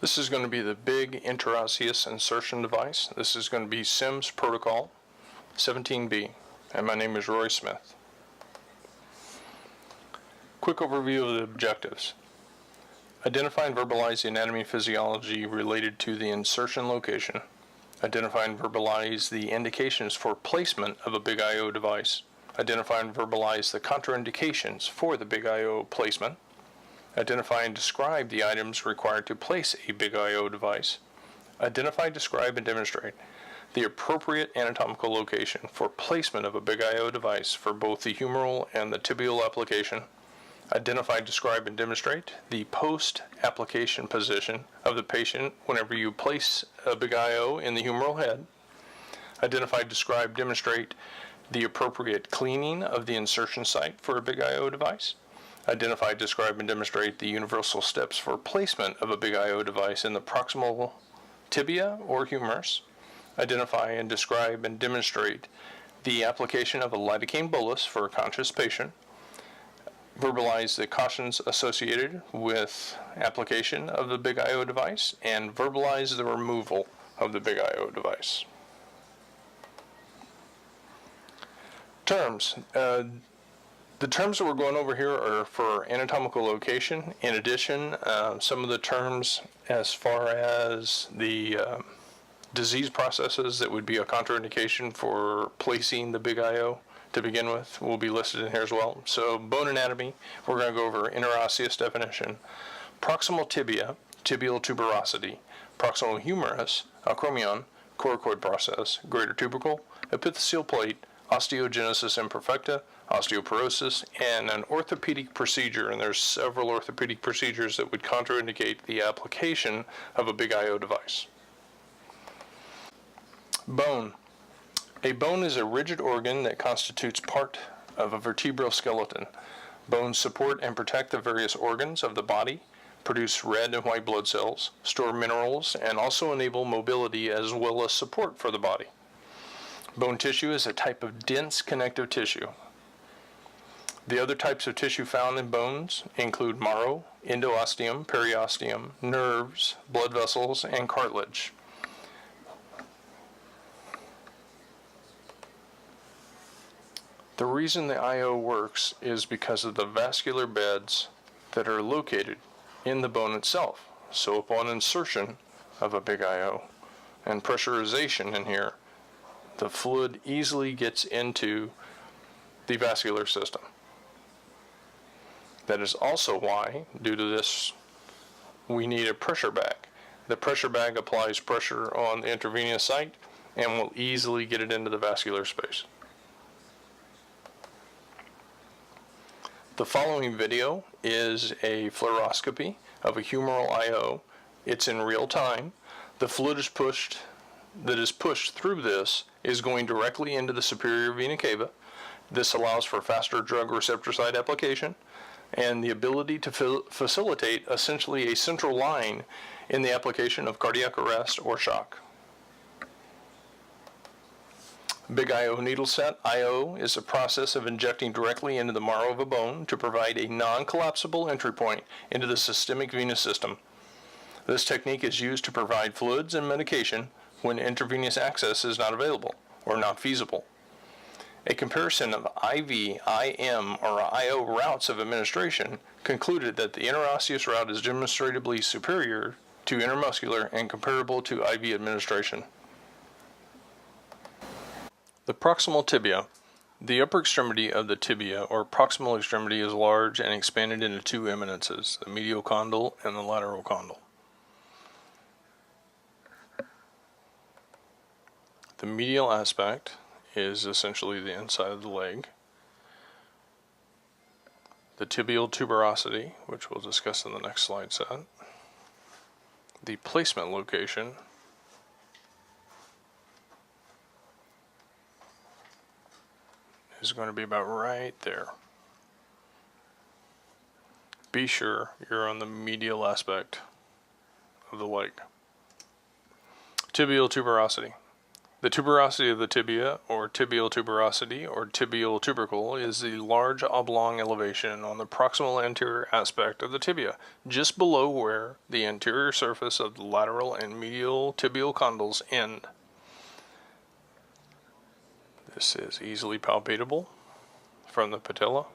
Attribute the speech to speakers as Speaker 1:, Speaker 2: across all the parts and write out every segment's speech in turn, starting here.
Speaker 1: This is going to be the big interosseous insertion device. This is going to be SIMS protocol 17B, and my name is Roy Smith. Quick overview of the objectives. Identify and verbalize the anatomy and physiology related to the insertion location. Identify and verbalize the indications for placement of a big I/O device. Identify and verbalize the contraindications for the big I/O placement. Identify and describe the items required to place a big I/O device. Identify, describe, and demonstrate the appropriate anatomical location for placement of a big I/O device for both the humeral and the tibial application. Identify, describe, and demonstrate the post-application position of the patient whenever you place a big I/O in the humeral head. Identify, describe, demonstrate the appropriate cleaning of the insertion site for a big I/O device. Identify, describe, and demonstrate the universal steps for placement of a big I/O device in the proximal tibia or humerus. Identify and describe and demonstrate the application of a lidocaine bolus for a conscious patient. Verbalize the cautions associated with application of the big I/O device, and verbalize the removal of the big I/O device. Terms. The terms that we're going over here are for anatomical location. In addition, some of the terms as far as the disease processes that would be a contraindication for placing the big I/O to begin with will be listed in here as well. So bone anatomy, we're going to go over interosseous definition, proximal tibia, tibial tuberosity, proximal humerus, acromion, coracoid process, greater tubercle, epiphyseal plate, osteogenesis imperfecta, osteoporosis, and an orthopedic procedure. And there's several orthopedic procedures that would contraindicate the application of a big I/O device. Bone. A bone is a rigid organ that constitutes part of a vertebral skeleton. Bones support and protect the various organs of the body, produce red and white blood cells, store minerals, and also enable mobility as well as support for the body. Bone tissue is a type of dense connective tissue. The other types of tissue found in bones include marrow, endosteum, periosteum, nerves, blood vessels, and cartilage. The reason the I/O works is because of the vascular beds that are located in the bone itself. So upon insertion of a big I/O and pressurization in here, the fluid easily gets into the vascular system. That is also why, due to this, we need a pressure bag. The pressure bag applies pressure on the intravenous site and will easily get it into the vascular space. The following video is a fluoroscopy of a humeral I/O. It's in real time. The fluid that is pushed through this is going directly into the superior vena cava. This allows for faster drug receptor site application and the ability to facilitate essentially a central line in the application of cardiac arrest or shock. Big I/O needle set. I/O is a process of injecting directly into the marrow of a bone to provide a non-collapsible entry point into the systemic venous system. This technique is used to provide fluids and medication when intravenous access is not available or not feasible. A comparison of IV, IM, or I/O routes of administration concluded that the interosseous route is demonstrably superior to intermuscular and comparable to IV administration. The proximal tibia. The upper extremity of the tibia or proximal extremity is large and expanded into two eminences, the medial condyle and the lateral condyle. The medial aspect is essentially the inside of the leg. The tibial tuberosity, which we'll discuss in the next slide set. The placement location is going to be about right there. Be sure you're on the medial aspect of the leg. Tibial tuberosity. The tuberosity of the tibia, or tibial tuberosity, or tibial tubercle, is the large oblong elevation on the proximal anterior aspect of the tibia, just below where the anterior surface of the lateral and medial tibial condyles end. This is easily palpatable from the patella.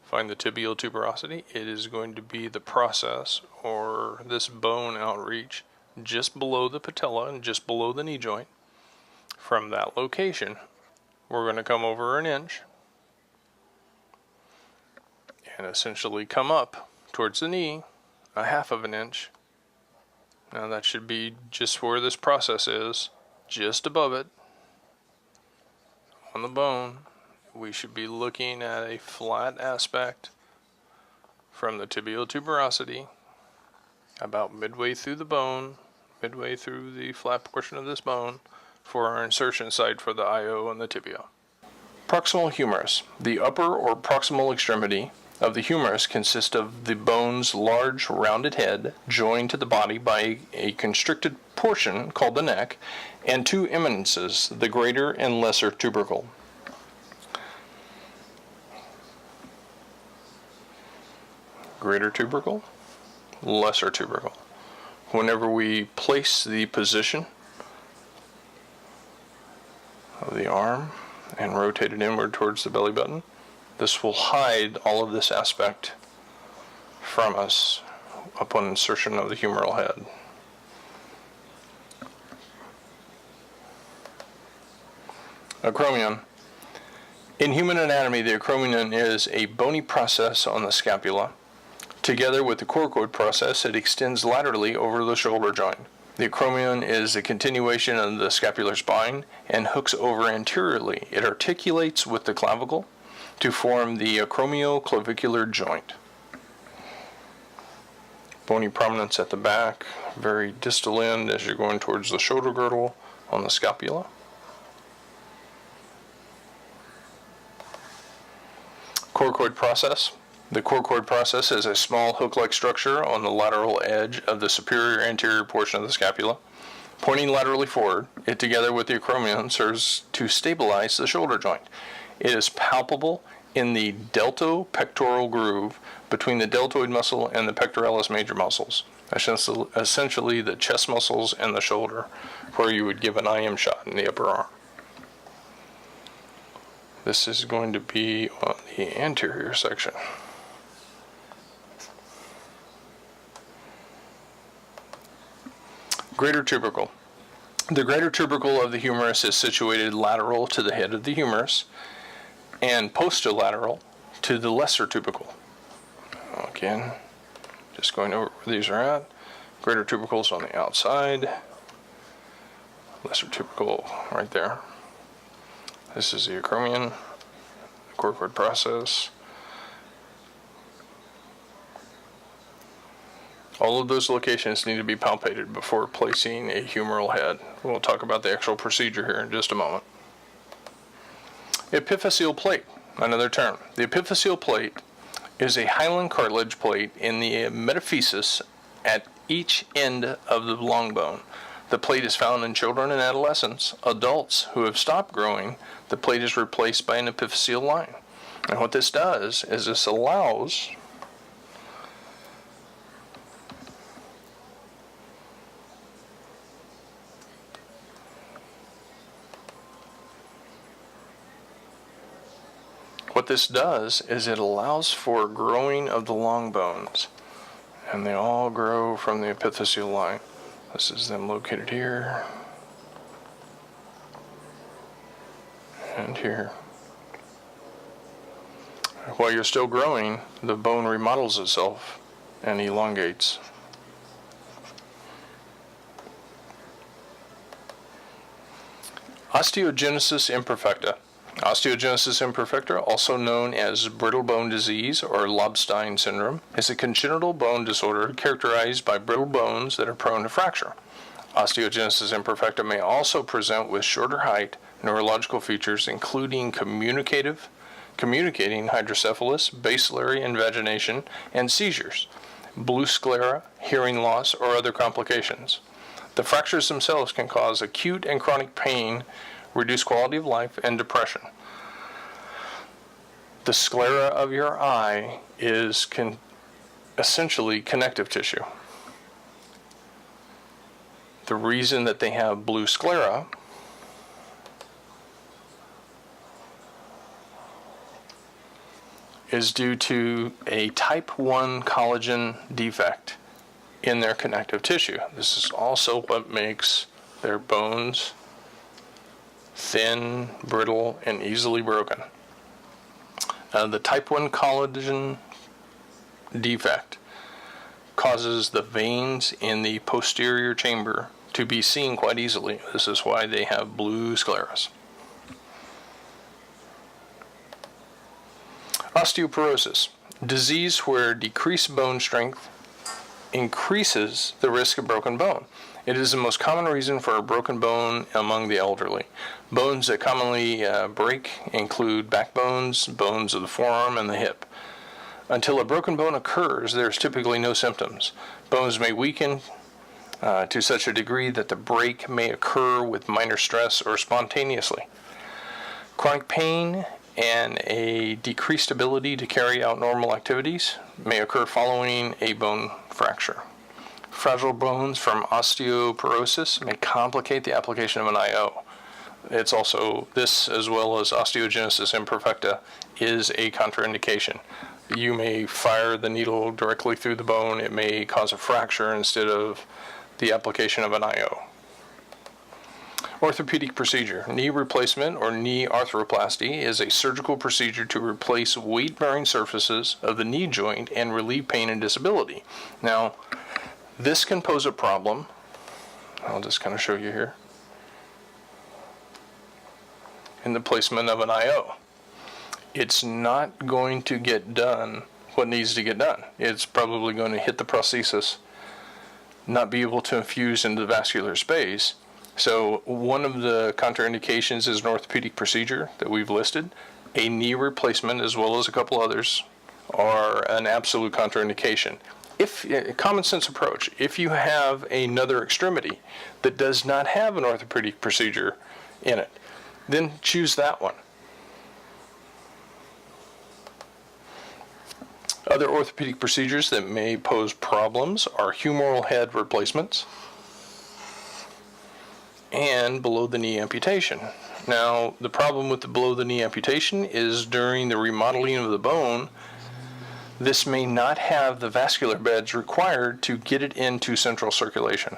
Speaker 1: Find the tibial tuberosity. It is going to be the process, or this bone outreach, just below the patella and just below the knee joint. From that location, we're going to come over an inch and essentially come up towards the knee a half of an inch. Now that should be just where this process is, just above it on the bone. We should be looking at a flat aspect from the tibial tuberosity about midway through the bone, midway through the flat portion of this bone, for our insertion site for the IO and the tibia. Proximal humerus. The upper or proximal extremity of the humerus consists of the bone's large rounded head joined to the body by a constricted portion called the neck and two eminences, the greater and lesser tubercle. Greater tubercle, lesser tubercle. Whenever we place the position of the arm and rotate it inward towards the belly button, this will hide all of this aspect from us upon insertion of the humeral head. Acromion. In human anatomy, the acromion is a bony process on the scapula. Together with the coracoid process, it extends laterally over the shoulder joint. The acromion is a continuation of the scapular spine and hooks over anteriorly. It articulates with the clavicle to form the acromioclavicular joint. Bony prominence at the back, very distal end as you're going towards the shoulder girdle on the scapula. Coracoid process. The coracoid process is a small hook-like structure on the lateral edge of the superior anterior portion of the scapula. Pointing laterally forward, it together with the acromion serves to stabilize the shoulder joint. It is palpable in the deltopectoral groove between the deltoid muscle and the pectoralis major muscles, essentially the chest muscles and the shoulder, where you would give an IM shot in the upper arm. This is going to be on the anterior section. Greater tubercle. The greater tubercle of the humerus is situated lateral to the head of the humerus and posterolateral to the lesser tubercle. Again, just going over where these are at. Greater tubercle is on the outside. Lesser tubercle right there. This is the acromion, coracoid process. All of those locations need to be palpated before placing a humeral head. We'll talk about the actual procedure here in just a moment. Epiphyseal plate, another term. The epiphyseal plate is a hyaline cartilage plate in the metaphysis at each end of the long bone. The plate is found in children and adolescents. Adults who have stopped growing, the plate is replaced by an epiphyseal line. And what this does is this allows it allows for growing of the long bones, and they all grow from the epiphyseal line. This is them located here and here. While you're still growing, the bone remodels itself and elongates. Osteogenesis imperfecta. Osteogenesis imperfecta, also known as brittle bone disease or Lobstein syndrome, is a congenital bone disorder characterized by brittle bones that are prone to fracture. Osteogenesis imperfecta may also present with shorter height, neurological features including communicating hydrocephalus, bacillary invagination, and seizures, blue sclera, hearing loss, or other complications. The fractures themselves can cause acute and chronic pain, reduce quality of life, and depression. The sclera of your eye is essentially connective tissue. The reason that they have blue sclera is due to a type 1 collagen defect in their connective tissue. This is also what makes their bones thin, brittle, and easily broken. The type 1 collagen defect causes the veins in the posterior chamber to be seen quite easily. This is why they have blue scleras. Osteoporosis, disease where decreased bone strength increases the risk of broken bone. It is the most common reason for a broken bone among the elderly. Bones that commonly break include backbones, bones of the forearm, and the hip. Until a broken bone occurs, there is typically no symptoms. Bones may weaken to such a degree that the break may occur with minor stress or spontaneously. Chronic pain and a decreased ability to carry out normal activities may occur following a bone fracture. Fragile bones from osteoporosis may complicate the application of an IO. It's also, this as well as osteogenesis imperfecta is a contraindication. You may fire the needle directly through the bone. It may cause a fracture instead of the application of an IO. Orthopedic procedure. Knee replacement or knee arthroplasty is a surgical procedure to replace weight-bearing surfaces of the knee joint and relieve pain and disability. Now, this can pose a problem. I'll just kind of show you here. In the placement of an IO. It's not going to get done what needs to get done. It's probably going to hit the prosthesis, not be able to infuse into the vascular space. So one of the contraindications is an orthopedic procedure that we've listed. A knee replacement, as well as a couple others, are an absolute contraindication. If common sense approach, if you have another extremity that does not have an orthopedic procedure in it, then choose that one. Other orthopedic procedures that may pose problems are humeral head replacements and below-the-knee amputation. Now, the problem with the below-the-knee amputation is during the remodeling of the bone, this may not have the vascular beds required to get it into central circulation.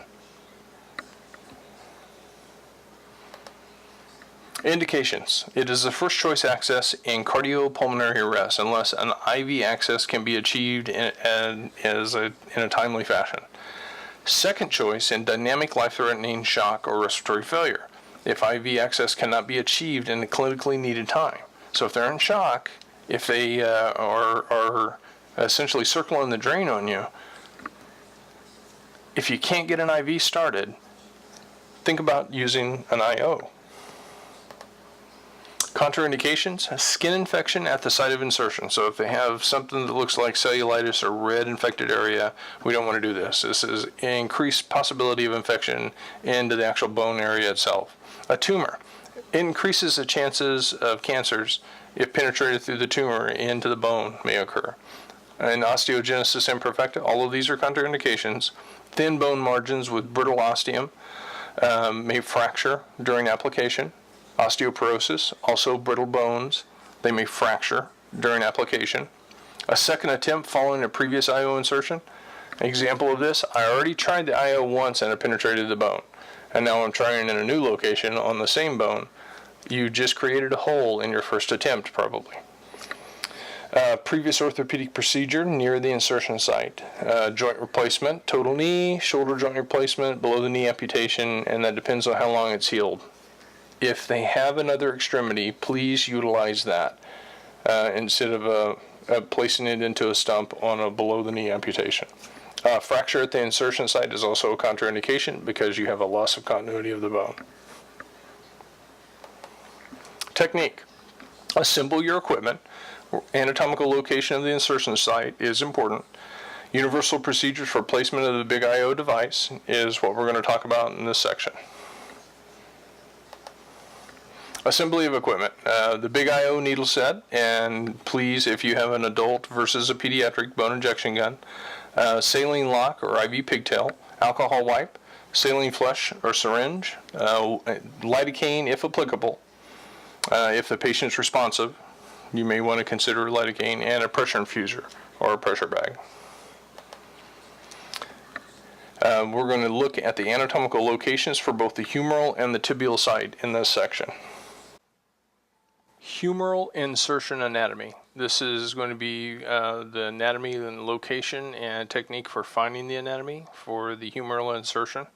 Speaker 1: Indications. It is the first choice access in cardiopulmonary arrest unless an IV access can be achieved in a timely fashion. Second choice in dynamic life-threatening shock or respiratory failure, if IV access cannot be achieved in a clinically needed time. So if they're in shock, if they are essentially circling the drain on you, if you can't get an IV started, think about using an IO. Contraindications, skin infection at the site of insertion. So if they have something that looks like cellulitis or red infected area, we don't want to do this. This is an increased possibility of infection into the actual bone area itself. A tumor increases the chances of cancers if penetrated through the tumor into the bone may occur. And osteogenesis imperfecta, all of these are contraindications. Thin bone margins with brittle osteum may fracture during application. Osteoporosis, also brittle bones, they may fracture during application. A second attempt following a previous IO insertion. An example of this, I already tried the IO once and it penetrated the bone. And now I'm trying in a new location on the same bone. You just created a hole in your first attempt, probably. Previous orthopedic procedure near the insertion site. Joint replacement, total knee, shoulder joint replacement, below the knee amputation, and that depends on how long it's healed. If they have another extremity, please utilize that instead of placing it into a stump on a below-the-knee amputation. Fracture at the insertion site is also a contraindication because you have a loss of continuity of the bone. Technique. Assemble your equipment. Anatomical location of the insertion site is important. Universal procedures for placement of the Big IO device is what we're going to talk about in this section. Assembly of equipment. The Big IO needle set, and please, if you have an adult versus a pediatric bone injection gun, saline lock or IV pigtail, alcohol wipe, saline flush or syringe, lidocaine if applicable. If the patient's responsive, you may want to consider lidocaine, and a pressure infuser or a pressure bag. We're going to look at the anatomical locations for both the humeral and the tibial site in this section. Humeral insertion anatomy. This is going to be the anatomy and location and technique for finding the anatomy for the humeral insertion.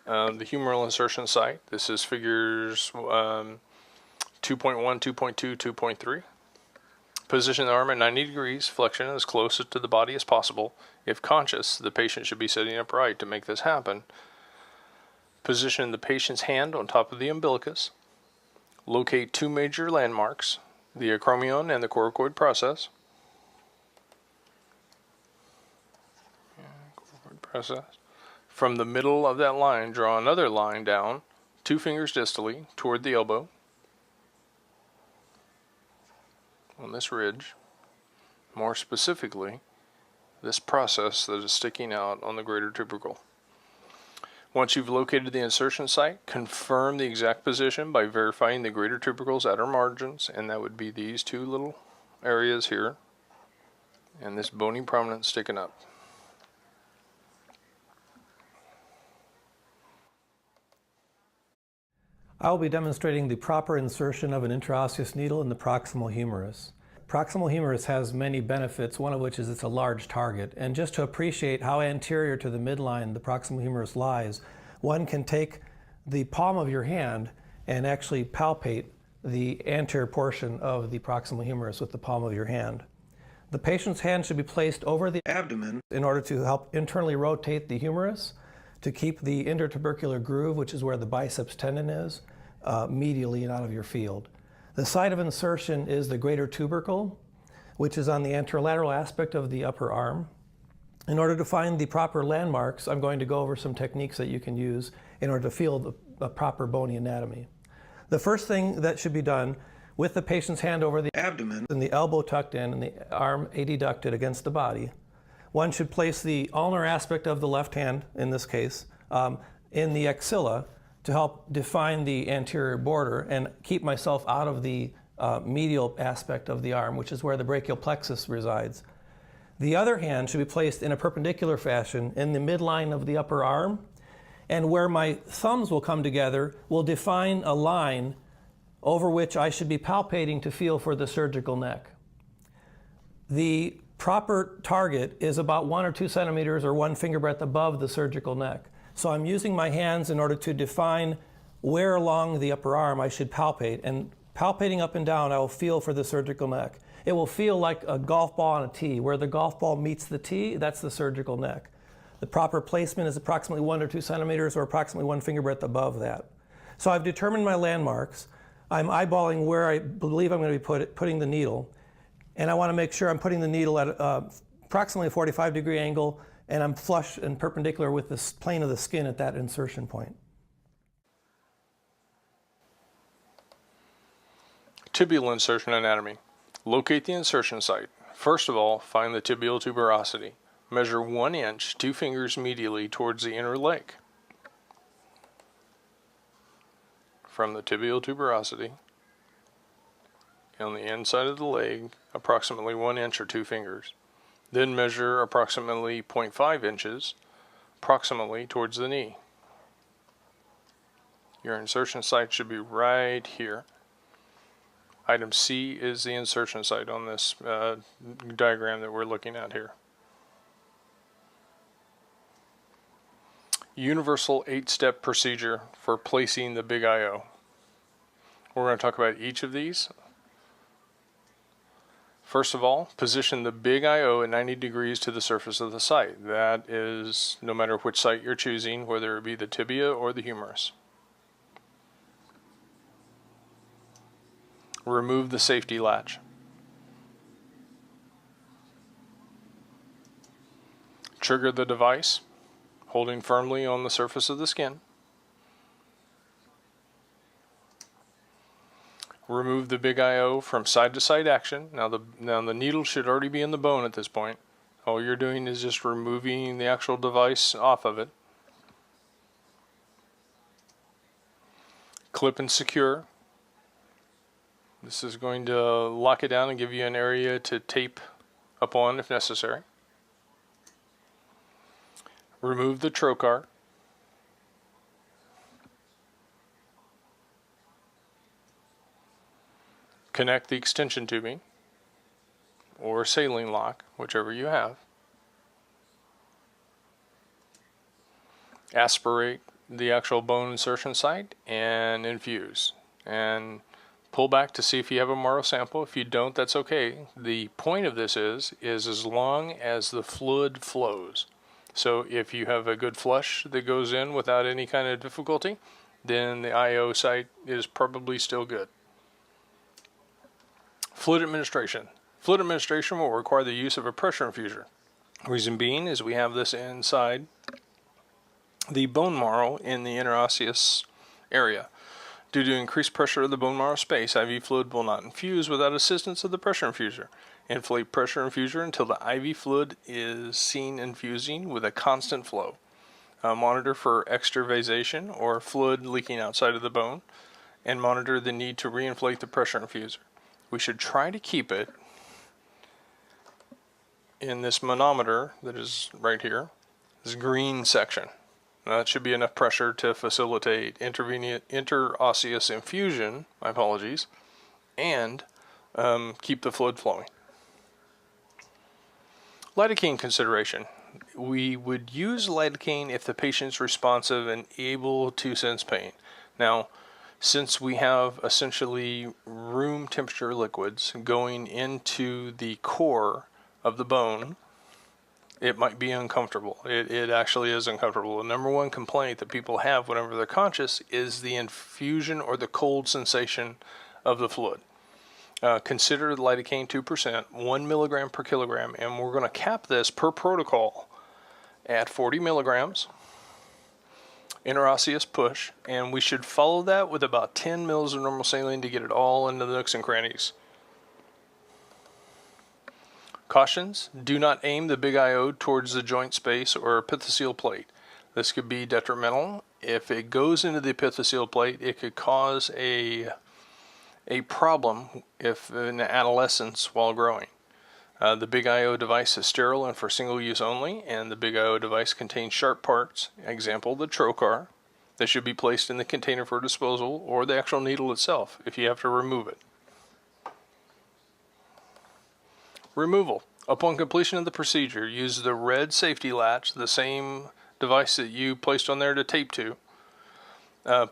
Speaker 1: The humeral insertion site. This is figures 2.1, 2.2, 2.3. Position the arm at 90 degrees, flexion as close to the body as possible. If conscious, the patient should be sitting upright to make this happen. Position the patient's hand on top of the umbilicus. Locate two major landmarks, the acromion and the coracoid process. From the middle of that line, draw another line down, 2 fingers distally, toward the elbow, on this ridge. More specifically, this process that is sticking out on the greater tubercle. Once you've located the insertion site, confirm the exact position by verifying the greater tubercle's outer margins, and that would be these two little areas here, and this bony prominence sticking up.
Speaker 2: I will be demonstrating the proper insertion of an intraosseous needle in the proximal humerus. Proximal humerus has many benefits, one of which is it's a large target. And just to appreciate how anterior to the midline the proximal humerus lies, one can take the palm of your hand and actually palpate the anterior portion of the proximal humerus with the palm of your hand. The patient's hand should be placed over the abdomen in order to help internally rotate the humerus, to keep the intertubercular groove, which is where the biceps tendon is, medially and out of your field. The site of insertion is the greater tubercle, which is on the anterolateral aspect of the upper arm. In order to find the proper landmarks, I'm going to go over some techniques that you can use in order to feel the proper bony anatomy. The first thing that should be done with the patient's hand over the abdomen and the elbow tucked in and the arm adducted against the body, one should place the ulnar aspect of the left hand, in this case, in the axilla to help define the anterior border and keep myself out of the medial aspect of the arm, which is where the brachial plexus resides. The other hand should be placed in a perpendicular fashion in the midline of the upper arm, and where my thumbs will come together will define a line over which I should be palpating to feel for the surgical neck. The proper target is about 1 or 2 centimeters or 1 finger breadth above the surgical neck. So I'm using my hands in order to define where along the upper arm I should palpate, and palpating up and down I will feel for the surgical neck. It will feel like a golf ball on a tee. Where the golf ball meets the tee, that's the surgical neck. The proper placement is approximately 1 or 2 centimeters or approximately 1 finger breadth above that. So I've determined my landmarks. I'm eyeballing where I believe I'm going to be putting the needle, and I want to make sure I'm putting the needle at approximately a 45-degree angle, and I'm flush and perpendicular with the plane of the skin at that insertion point.
Speaker 1: Tibial insertion anatomy. Locate the insertion site. First of all, find the tibial tuberosity. Measure 1 inch, 2 fingers medially towards the inner leg. From the tibial tuberosity on the inside of the leg, approximately 1 inch or 2 fingers. Then measure approximately 0.5 inches, approximately towards the knee. Your insertion site should be right here. Item C is the insertion site on this diagram that we're looking at here. Universal 8-step procedure for placing the Big IO. We're going to talk about each of these. First of all, position the Big IO at 90 degrees to the surface of the site. That is, no matter which site you're choosing, whether it be the tibia or the humerus. Remove the safety latch. Trigger the device, holding firmly on the surface of the skin. Remove the big IO from side to side action. Now the needle should already be in the bone at this point. All you're doing is just removing the actual device off of it. Clip and secure. This is going to lock it down and give you an area to tape upon if necessary. Remove the trocar. Connect the extension tubing or saline lock, whichever you have. Aspirate the actual bone insertion site and infuse. And pull back to see if you have a Morrow sample. If you don't, that's okay. The point of this is as long as the fluid flows. So if you have a good flush that goes in without any kind of difficulty, then the IO site is probably still good. Fluid administration. Fluid administration will require the use of a pressure infuser. Reason being is we have this inside the bone marrow in the interosseous area. Due to increased pressure of the bone marrow space, IV fluid will not infuse without assistance of the pressure infuser. Inflate pressure infuser until the IV fluid is seen infusing with a constant flow. Monitor for extravasation or fluid leaking outside of the bone, and monitor the need to reinflate the pressure infuser. We should try to keep it in this manometer that is right here, this green section. Now, that should be enough pressure to facilitate interosseous infusion, my apologies, and keep the fluid flowing. Lidocaine consideration. We would use lidocaine if the patient's responsive and able to sense pain. Now, since we have essentially room temperature liquids going into the core of the bone, it might be uncomfortable. It actually is uncomfortable. The number one complaint that people have whenever they're conscious is the infusion or the cold sensation of the fluid. Consider the lidocaine 2%, 1 milligram per kilogram, and we're going to cap this per protocol at 40 milligrams. Interosseous push, and we should follow that with about 10 mils of normal saline to get it all into the nooks and crannies. Cautions: do not aim the big IO towards the joint space or epiphyseal plate. This could be detrimental. If it goes into the epiphyseal plate, it could cause a problem if in adolescence while growing. The big IO device is sterile and for single use only, and the big IO device contains sharp parts, example the trocar, that should be placed in the container for disposal, or the actual needle itself if you have to remove it. Removal. Upon completion of the procedure, use the red safety latch, the same device that you placed on there to tape to.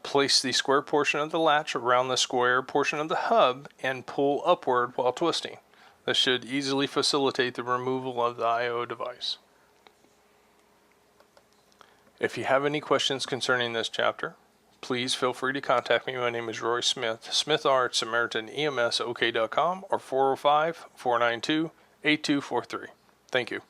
Speaker 1: Place the square portion of the latch around the square portion of the hub and pull upward while twisting. This should easily facilitate the removal of the IO device. If you have any questions concerning this chapter, please feel free to contact me. My name is Roy Smith, SmithR@SamaritanEMSOK.com or 405-492-8243. Thank you.